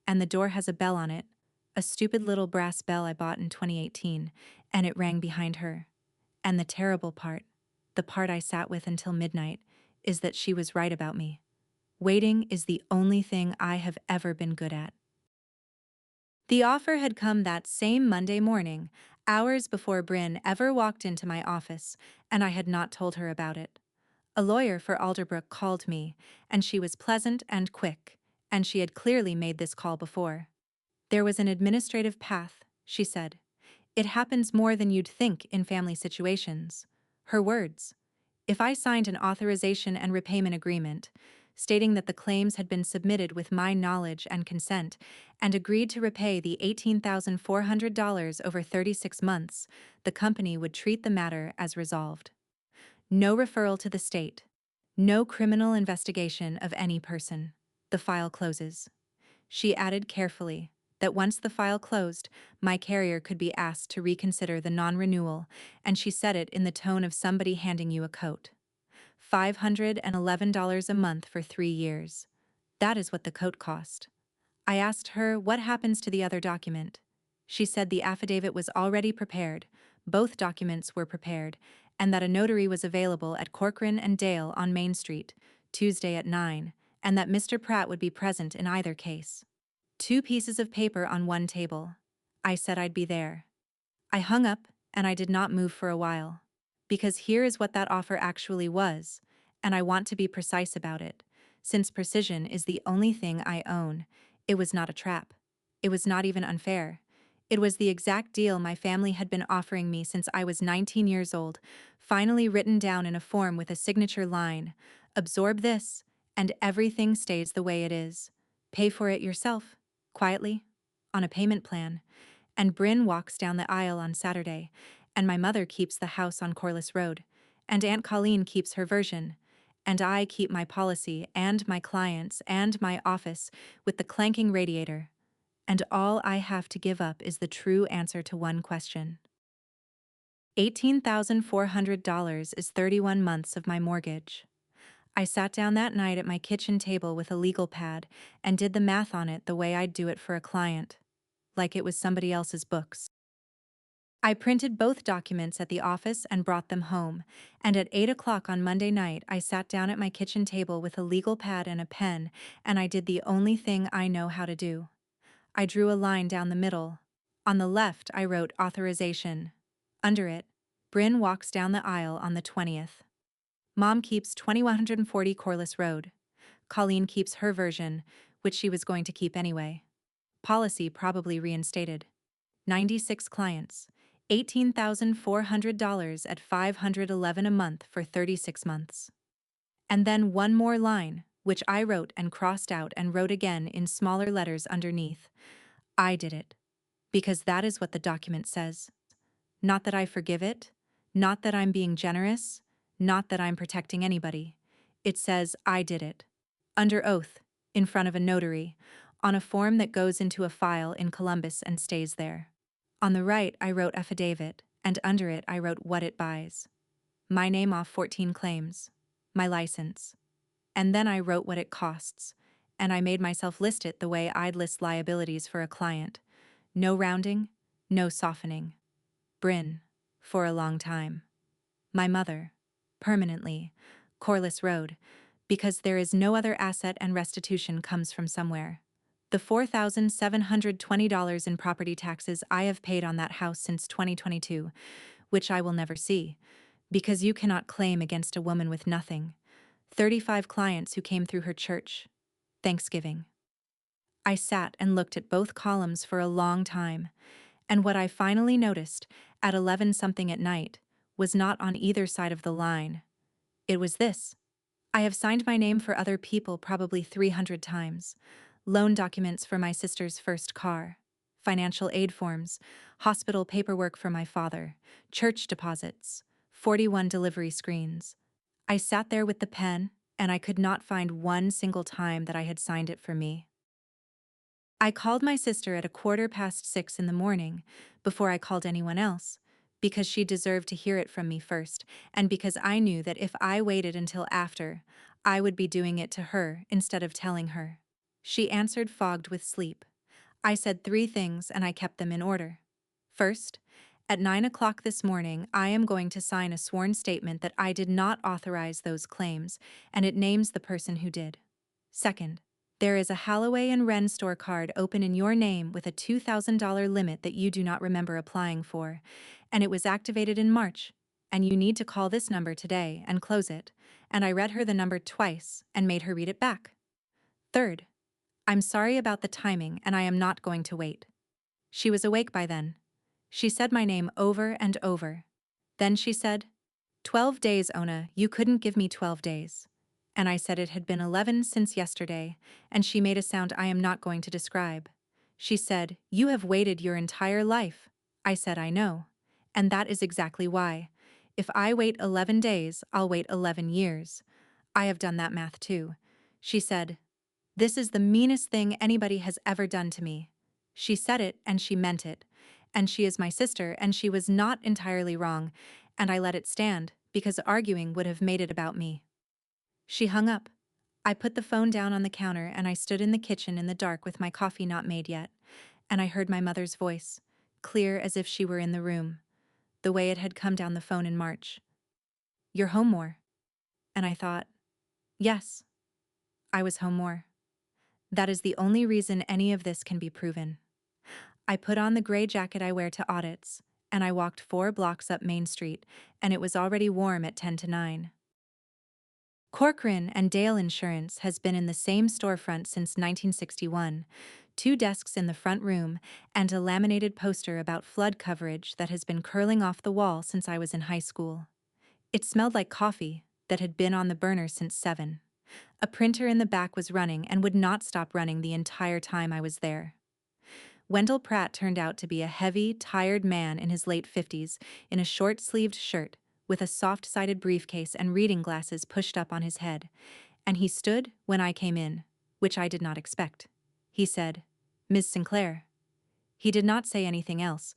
And the door has a bell on it, a stupid little brass bell I bought in 2018, and it rang behind her. And the terrible part, the part I sat with until midnight, is that she was right about me. Waiting is the only thing I have ever been good at. The offer had come that same Monday morning, hours before Bryn ever walked into my office, and I had not told her about it. A lawyer for Alderbrook called me, and she was pleasant and quick, and she had clearly made this call before. "There was an administrative path," she said. "It happens more than you'd think in family situations." Her words. If I signed an authorization and repayment agreement, stating that the claims had been submitted with my knowledge and consent, and agreed to repay the $18,400 over 36 months, the company would treat the matter as resolved. No referral to the state. No criminal investigation of any person. The file closes. She added carefully that once the file closed, my carrier could be asked to reconsider the non-renewal, and she said it in the tone of somebody handing you a coat. $511 a month for 3 years. That is what the coat cost. I asked her what happens to the other document. She said the affidavit was already prepared, both documents were prepared, and that a notary was available at Corcoran and Dale on Main Street, Tuesday at 9, and that Mr. Pratt would be present in either case. 2 pieces of paper on one table. I said I'd be there. I hung up, and I did not move for a while. Because here is what that offer actually was, and I want to be precise about it, since precision is the only thing I own. It was not a trap. It was not even unfair. It was the exact deal my family had been offering me since I was 19 years old, finally written down in a form with a signature line. Absorb this, and everything stays the way it is. Pay for it yourself, quietly, on a payment plan. And Bryn walks down the aisle on Saturday, and my mother keeps the house on Corliss Road, and Aunt Colleen keeps her version, and I keep my policy and my clients and my office with the clanking radiator. And all I have to give up is the true answer to one question. $18,400 is 31 months of my mortgage. I sat down that night at my kitchen table with a legal pad and did the math on it the way I'd do it for a client, like it was somebody else's books. I printed both documents at the office and brought them home, and at 8 o'clock on Monday night I sat down at my kitchen table with a legal pad and a pen, and I did the only thing I know how to do. I drew a line down the middle. On the left I wrote authorization. Under it, Bryn walks down the aisle on the 20th. Mom keeps 2140 Corliss Road. Colleen keeps her version, which she was going to keep anyway. Policy probably reinstated. 96 clients. $18,400 at $511 a month for 36 months. And then one more line, which I wrote and crossed out and wrote again in smaller letters underneath. I did it. Because that is what the document says. Not that I forgive it, not that I'm being generous, not that I'm protecting anybody. It says I did it. Under oath, in front of a notary, on a form that goes into a file in Columbus and stays there. On the right, I wrote affidavit, and under it I wrote what it buys. My name off 14 claims. My license. And then I wrote what it costs, and I made myself list it the way I'd list liabilities for a client. No rounding, no softening. Bryn, for a long time. My mother, permanently. Corliss Road, because there is no other asset and restitution comes from somewhere. The $4,720 in property taxes I have paid on that house since 2022, which I will never see, because you cannot claim against a woman with nothing. 35 clients who came through her church. Thanksgiving. I sat and looked at both columns for a long time, and what I finally noticed, at 11-something at night, was not on either side of the line. It was this. I have signed my name for other people probably 300 times. Loan documents for my sister's first car. Financial aid forms. Hospital paperwork for my father. Church deposits. 41 delivery screens. I sat there with the pen, and I could not find one single time that I had signed it for me. I called my sister at 6:15 in the morning, before I called anyone else, because she deserved to hear it from me first, and because I knew that if I waited until after, I would be doing it to her instead of telling her. She answered fogged with sleep. I said 3 things and I kept them in order. First, at 9 o'clock this morning, I am going to sign a sworn statement that I did not authorize those claims, and it names the person who did. Second, there is a Halloway and Wren store card open in your name with a $2,000 limit that you do not remember applying for, and it was activated in March, and you need to call this number today and close it, and I read her the number twice and made her read it back. Third, I'm sorry about the timing and I am not going to wait. She was awake by then. She said my name over and over. Then she said, 12 days, Ona, you couldn't give me 12 days. And I said it had been 11 since yesterday, and she made a sound I am not going to describe. She said, you have waited your entire life. I said I know. And that is exactly why. If I wait 11 days, I'll wait 11 years. I have done that math too. She said, this is the meanest thing anybody has ever done to me. She said it and she meant it. And she is my sister and she was not entirely wrong, and I let it stand, because arguing would have made it about me. She hung up. I put the phone down on the counter and I stood in the kitchen in the dark with my coffee not made yet, and I heard my mother's voice, clear as if she were in the room, the way it had come down the phone in March. You're home more. And I thought, yes, I was home more. That is the only reason any of this can be proven. I put on the gray jacket I wear to audits, and I walked 4 blocks up Main Street, and it was already warm at 10 to 9. Corcoran and Dale Insurance has been in the same storefront since 1961, 2 desks in the front room, and a laminated poster about flood coverage that has been curling off the wall since I was in high school. It smelled like coffee that had been on the burner since 7. A printer in the back was running and would not stop running the entire time I was there. Wendell Pratt turned out to be a heavy, tired man in his late 50s, in a short-sleeved shirt, with a soft-sided briefcase and reading glasses pushed up on his head, and he stood when I came in, which I did not expect. He said, Ms. Sinclair. He did not say anything else,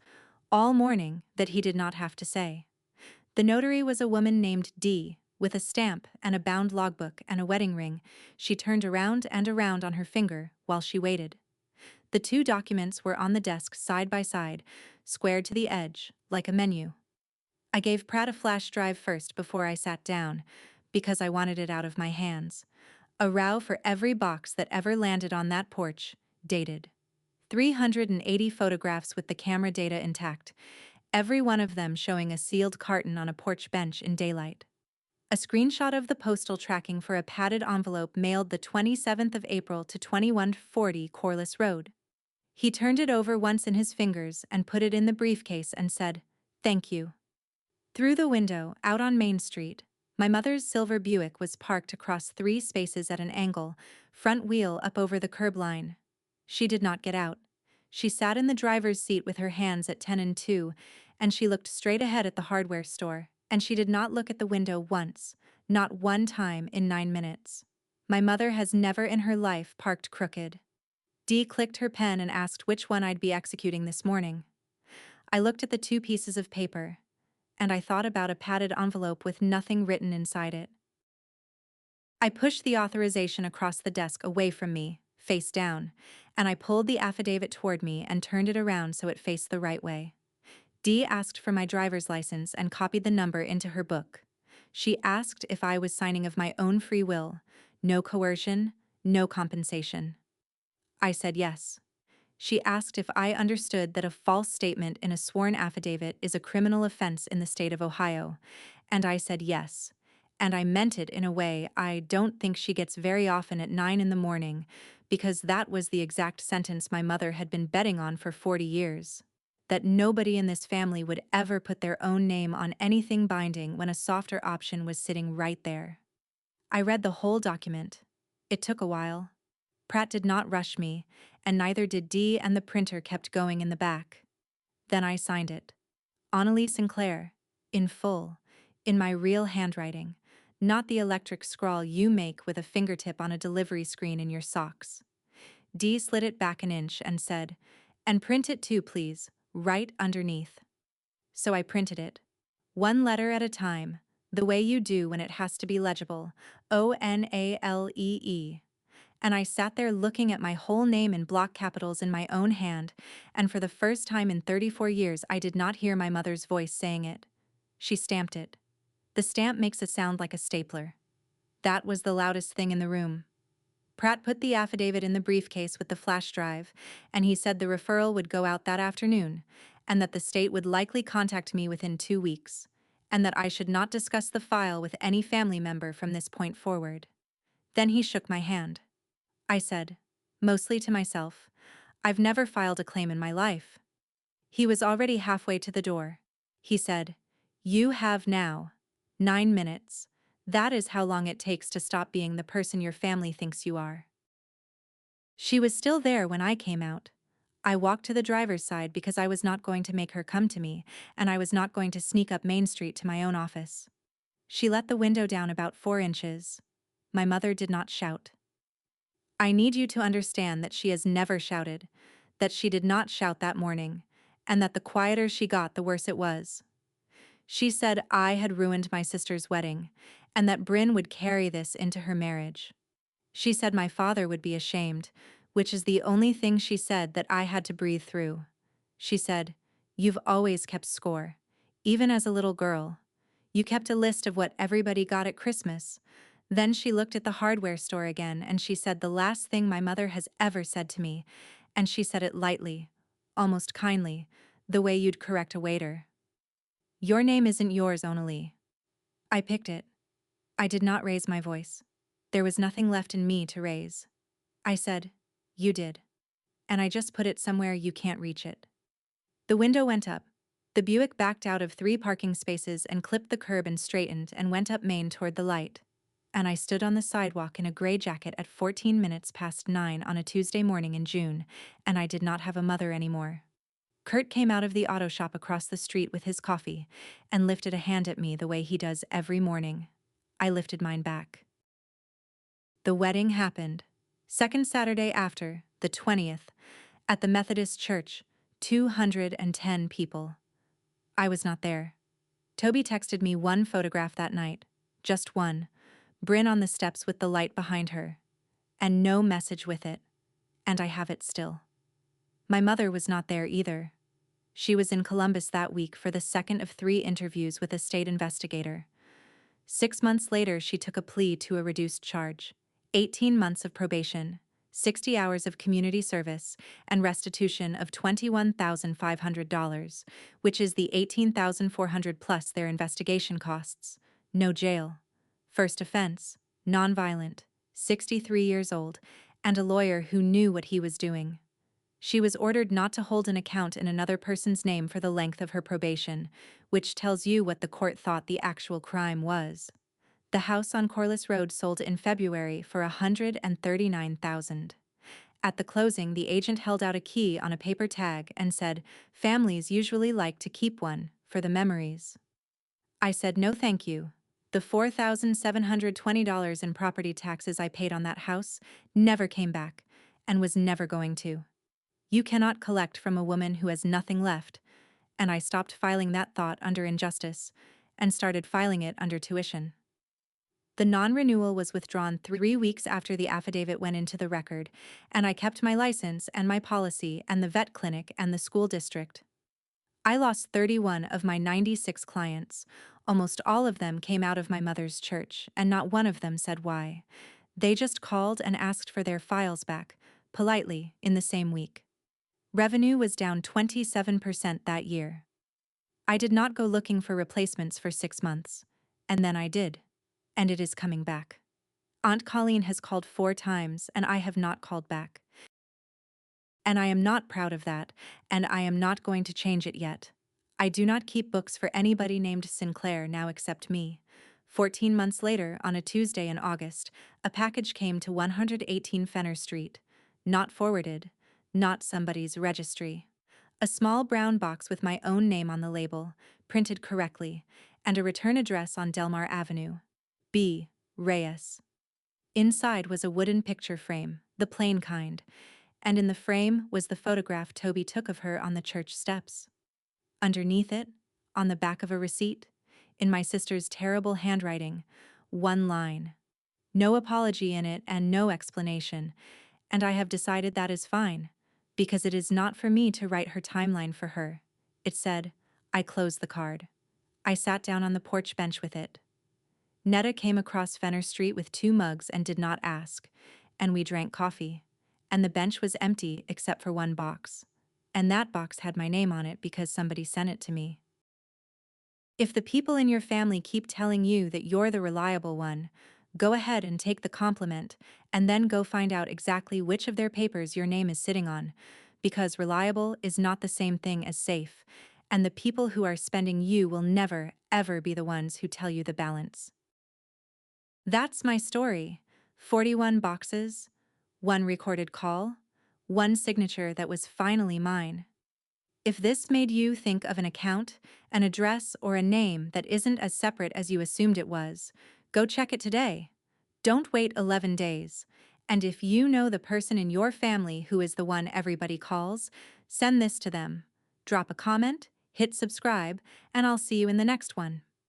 all morning, that he did not have to say. The notary was a woman named Dee, with a stamp and a bound logbook and a wedding ring. She turned around and around on her finger while she waited. The 2 documents were on the desk side by side, squared to the edge, like a menu. I gave Pratt a flash drive first before I sat down, because I wanted it out of my hands. A row for every box that ever landed on that porch, dated. 380 photographs with the camera data intact, every one of them showing a sealed carton on a porch bench in daylight. A screenshot of the postal tracking for a padded envelope mailed the 27th of April to 2140 Corliss Road. He turned it over once in his fingers and put it in the briefcase and said, "Thank you." Through the window, out on Main Street, My mother's silver Buick was parked across 3 spaces at an angle, front wheel up over the curb line. She did not get out. She sat in the driver's seat with her hands at 10 and 2, and she looked straight ahead at the hardware store, and she did not look at the window once, not one time in 9 minutes. My mother has never in her life parked crooked. Dee clicked her pen and asked which one I'd be executing this morning. I looked at the 2 pieces of paper, and I thought about a padded envelope with nothing written inside it. I pushed the authorization across the desk away from me, face down, and I pulled the affidavit toward me and turned it around so it faced the right way. Dee asked for my driver's license and copied the number into her book. She asked if I was signing of my own free will, no coercion, no compensation. I said yes. She asked if I understood that a false statement in a sworn affidavit is a criminal offense in the state of Ohio, and I said yes. And I meant it in a way I don't think she gets very often at 9 in the morning, because that was the exact sentence my mother had been betting on for 40 years. That nobody in this family would ever put their own name on anything binding when a softer option was sitting right there. I read the whole document. It took a while. Pratt did not rush me, and neither did Dee, and the printer kept going in the back. Then I signed it. Onalee Sinclair, in full, in my real handwriting, not the electric scrawl you make with a fingertip on a delivery screen in your socks. Dee slid it back an inch and said, "And print it too, please, right underneath." So I printed it. One letter at a time, the way you do when it has to be legible, Onalee. And I sat there looking at my whole name in block capitals in my own hand, and for the first time in 34 years I did not hear my mother's voice saying it. She stamped it. The stamp makes a sound like a stapler. That was the loudest thing in the room. Pratt put the affidavit in the briefcase with the flash drive, and he said the referral would go out that afternoon, and that the state would likely contact me within 2 weeks, and that I should not discuss the file with any family member from this point forward. Then he shook my hand. I said, mostly to myself, "I've never filed a claim in my life." He was already halfway to the door. He said, "You have now 9 minutes. That is how long it takes to stop being the person your family thinks you are." She was still there when I came out. I walked to the driver's side because I was not going to make her come to me, and I was not going to sneak up Main Street to my own office. She let the window down about 4 inches. My mother did not shout. I need you to understand that she has never shouted, that she did not shout that morning, and that the quieter she got, the worse it was. She said I had ruined my sister's wedding, and that Bryn would carry this into her marriage. She said my father would be ashamed, which is the only thing she said that I had to breathe through. She said, "You've always kept score, even as a little girl. You kept a list of what everybody got at Christmas." Then she looked at the hardware store again and she said the last thing my mother has ever said to me, and she said it lightly, almost kindly, the way you'd correct a waiter. "Your name isn't yours, Onalee." I picked it. I did not raise my voice. There was nothing left in me to raise. I said, "You did. And I just put it somewhere you can't reach it." The window went up. The Buick backed out of 3 parking spaces and clipped the curb and straightened and went up Main toward the light. And I stood on the sidewalk in a gray jacket at 14 minutes past 9 on a Tuesday morning in June, and I did not have a mother anymore. Kurt came out of the auto shop across the street with his coffee and lifted a hand at me the way he does every morning. I lifted mine back. The wedding happened. Second Saturday after, the 20th, at the Methodist Church, 210 people. I was not there. Toby texted me one photograph that night, just one, Bryn on the steps with the light behind her, and no message with it, and I have it still. My mother was not there either. She was in Columbus that week for the second of 3 interviews with a state investigator. 6 months later, she took a plea to a reduced charge, 18 months of probation, 60 hours of community service, and restitution of $21,500, which is the $18,400 plus their investigation costs. No jail. First offense, nonviolent, 63 years old, and a lawyer who knew what he was doing. She was ordered not to hold an account in another person's name for the length of her probation, which tells you what the court thought the actual crime was. The house on Corliss Road sold in February for $139,000. At the closing, the agent held out a key on a paper tag and said, "Families usually like to keep one, for the memories." I said no thank you. The $4,720 in property taxes I paid on that house never came back, and was never going to. You cannot collect from a woman who has nothing left, and I stopped filing that thought under injustice, and started filing it under tuition. The non-renewal was withdrawn 3 weeks after the affidavit went into the record, and I kept my license and my policy and the vet clinic and the school district. I lost 31 of my 96 clients. Almost all of them came out of my mother's church, and not one of them said why. They just called and asked for their files back, politely, in the same week. Revenue was down 27% that year. I did not go looking for replacements for 6 months. And then I did. And it is coming back. Aunt Colleen has called 4 times, and I have not called back. And I am not proud of that, and I am not going to change it yet. I do not keep books for anybody named Sinclair now except me. 14 months later, on a Tuesday in August, a package came to 118 Fenner Street. Not forwarded. Not somebody's registry. A small brown box with my own name on the label, printed correctly, and a return address on Delmar Avenue. B. Reyes. Inside was a wooden picture frame, the plain kind, and in the frame was the photograph Toby took of her on the church steps. Underneath it, on the back of a receipt, in my sister's terrible handwriting, one line. No apology in it and no explanation, and I have decided that is fine, because it is not for me to write her timeline for her. It said, I closed the card. I sat down on the porch bench with it. Netta came across Fenner Street with 2 mugs and did not ask, and we drank coffee. And the bench was empty except for one box. And that box had my name on it because somebody sent it to me. If the people in your family keep telling you that you're the reliable one, go ahead and take the compliment, and then go find out exactly which of their papers your name is sitting on, because reliable is not the same thing as safe, and the people who are spending you will never, ever be the ones who tell you the balance. That's my story. 41 boxes, 1 recorded call, 1 signature that was finally mine. If this made you think of an account, an address, or a name that isn't as separate as you assumed it was, go check it today. Don't wait 11 days. And if you know the person in your family who is the one everybody calls, send this to them. Drop a comment, hit subscribe, and I'll see you in the next one.